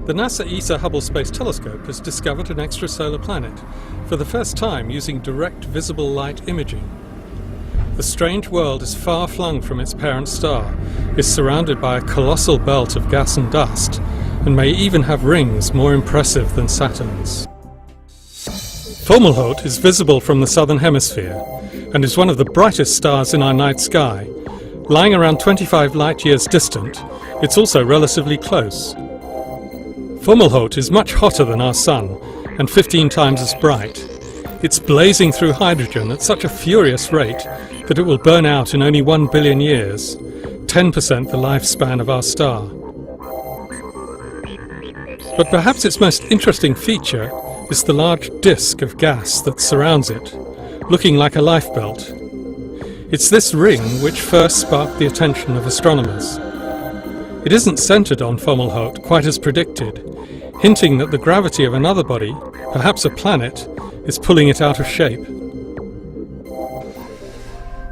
The NASA ESA Hubble Space Telescope has discovered an extrasolar planet, for the first time using direct visible light imaging. The strange world is far flung from its parent star, is surrounded by a colossal belt of gas and dust, and may even have rings more impressive than Saturn's. Fomalhaut is visible from the southern hemisphere, and is one of the brightest stars in our night sky. Lying around 25 light-years distant, it's also relatively close. Fomalhaut is much hotter than our Sun, and 15 times as bright. It's blazing through hydrogen at such a furious rate that it will burn out in only 1 billion years, 10% the lifespan of our star. But perhaps its most interesting feature is the large disk of gas that surrounds it, looking like a lifebelt. It's this ring which first sparked the attention of astronomers. It isn't centered on Fomalhaut quite as predicted, hinting that the gravity of another body, perhaps a planet, is pulling it out of shape.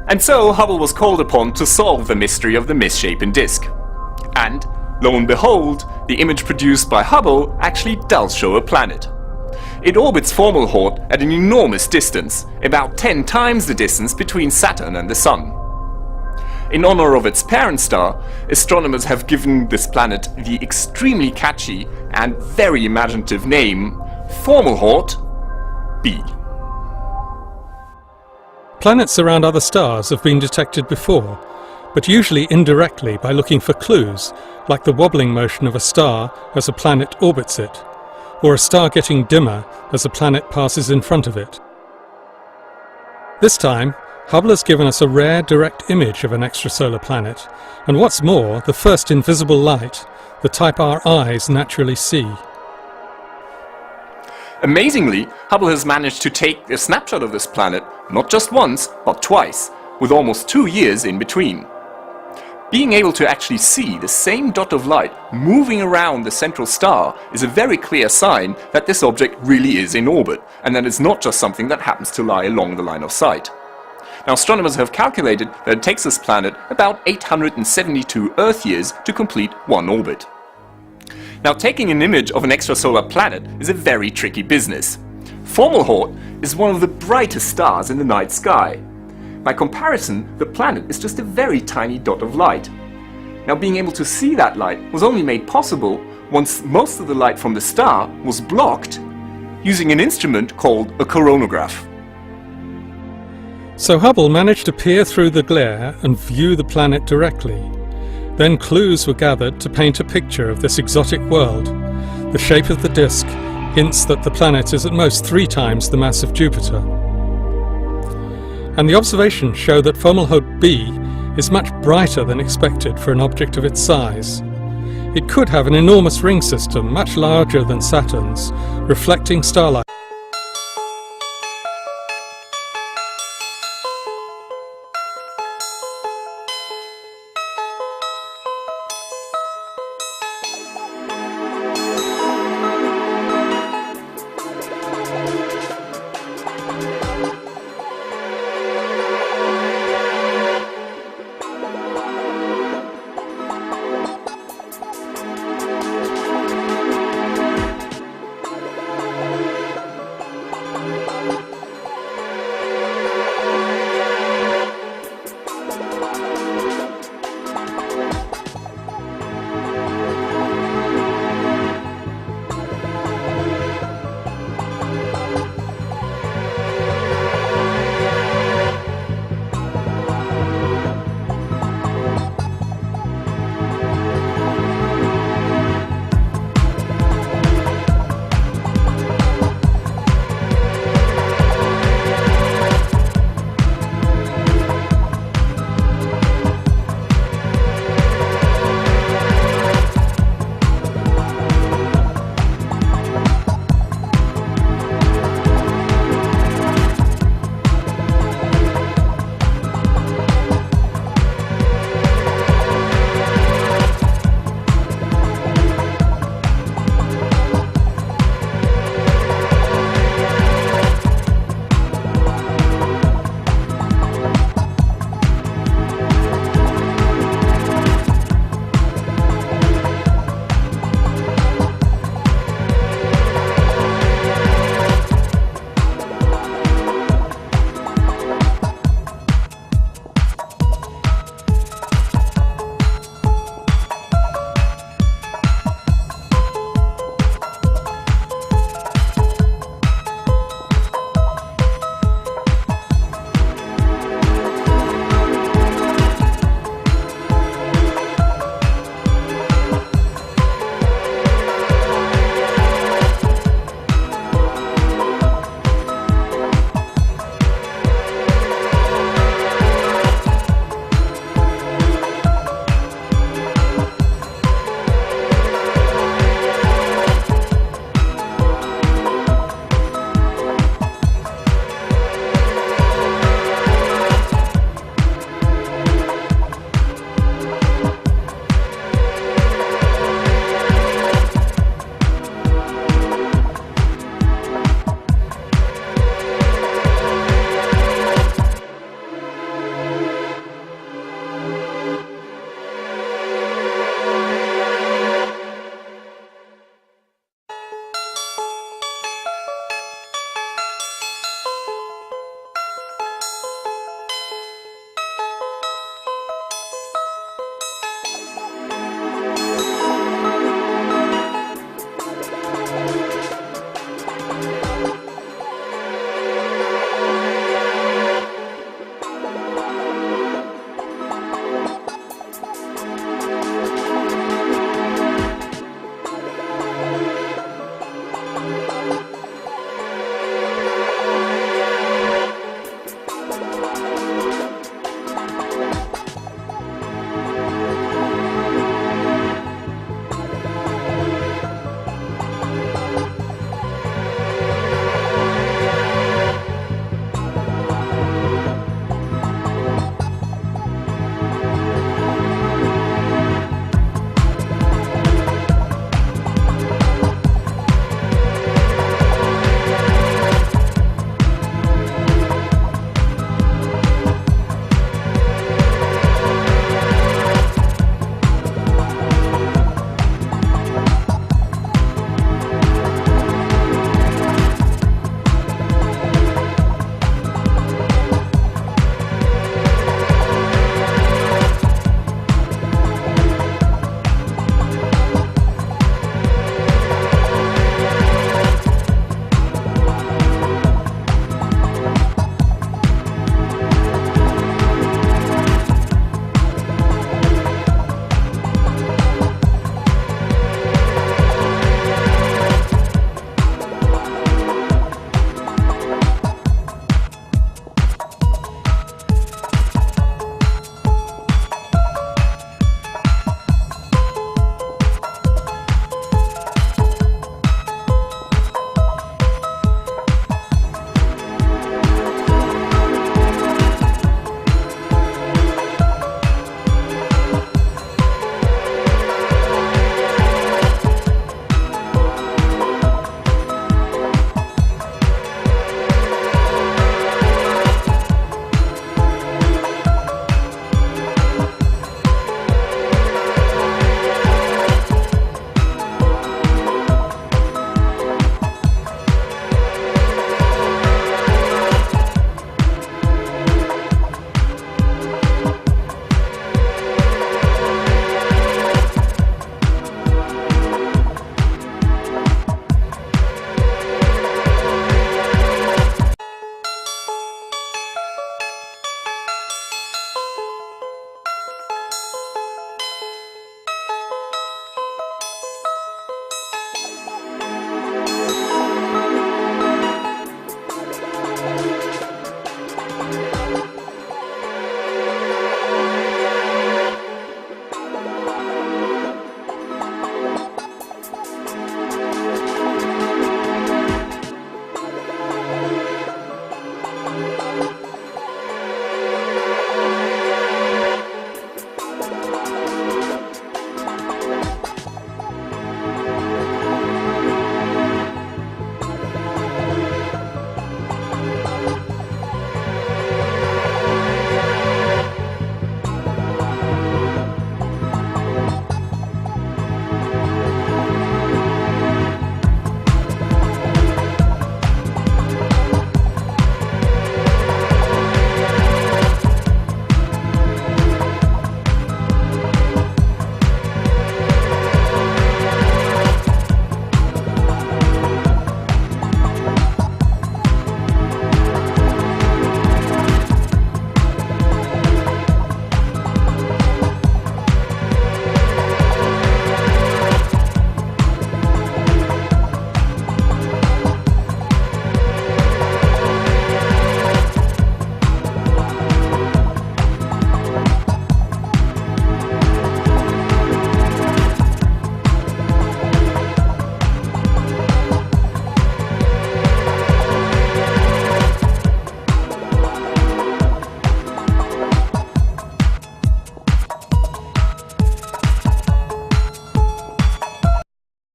And so Hubble was called upon to solve the mystery of the misshapen disk. And, lo and behold, the image produced by Hubble actually does show a planet. It orbits Fomalhaut at an enormous distance, about 10 times the distance between Saturn and the Sun. In honor of its parent star, astronomers have given this planet the extremely catchy and very imaginative name Fomalhaut b. Planets around other stars have been detected before, but usually indirectly by looking for clues, like the wobbling motion of a star as a planet orbits it, or a star getting dimmer as a planet passes in front of it. This time, Hubble has given us a rare direct image of an extrasolar planet, and what's more, the first invisible light, the type our eyes naturally see. Amazingly, Hubble has managed to take a snapshot of this planet not just once, but twice, with almost 2 years in between. Being able to actually see the same dot of light moving around the central star is a very clear sign that this object really is in orbit, and that it's not just something that happens to lie along the line of sight. Now, astronomers have calculated that it takes this planet about 872 Earth years to complete one orbit. Now, taking an image of an extrasolar planet is a very tricky business. Fomalhaut is one of the brightest stars in the night sky. By comparison, the planet is just a very tiny dot of light. Now, being able to see that light was only made possible once most of the light from the star was blocked using an instrument called a coronagraph. So Hubble managed to peer through the glare and view the planet directly. Then clues were gathered to paint a picture of this exotic world. The shape of the disk hints that the planet is at most 3 times the mass of Jupiter. And the observations show that Fomalhaut b is much brighter than expected for an object of its size. It could have an enormous ring system, much larger than Saturn's, reflecting starlight.